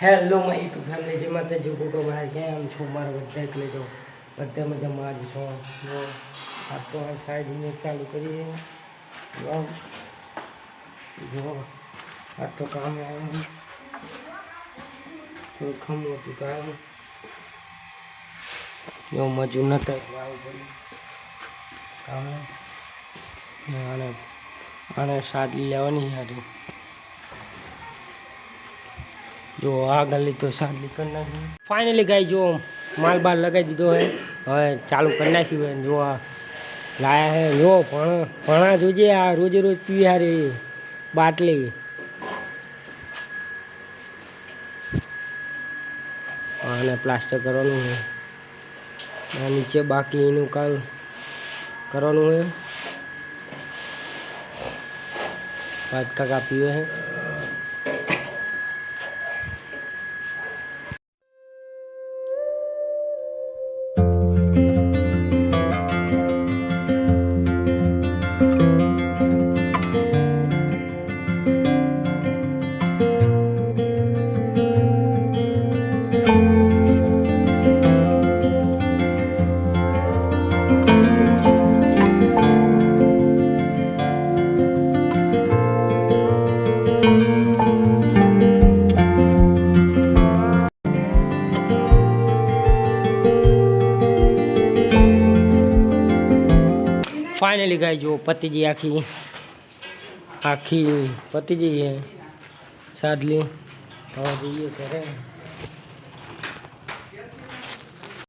Hello my YouTube family, જે માતા જે ફોટો ભાઈ કેમ છો? મારા બધા જ લેજો, બધા મજામાં જ છો. જો આ તો આ સાઈડને ચાલુ કરીએ. જો આ તો કામ આવ્યું, થોડું ખમું હતું તો આવ્યું. જો મજૂર નતા એટલે આવું પડ્યું કામ. આને સાદલી લેવાની હતી. જો આગળ તો સાદલી કરી નાખી. ફાઇનલી ગાઈ જો માલ બાર લગાવી દીધો હે. હવે ચાલુ કરી નાખ્યું હોય. જો આ લાયા હે. જો ભણા જોજે, આ રોજે રોજ પીવી હારી બાટલી. અને પ્લાસ્ટર કરવાનું છે. આ નીચે બાકી એનું કામ કરવાનું છે. પાંચ કાકા પીવે છે. फाइनली गाय जो पतिजी आखी पतिजी है सादली। और ये करे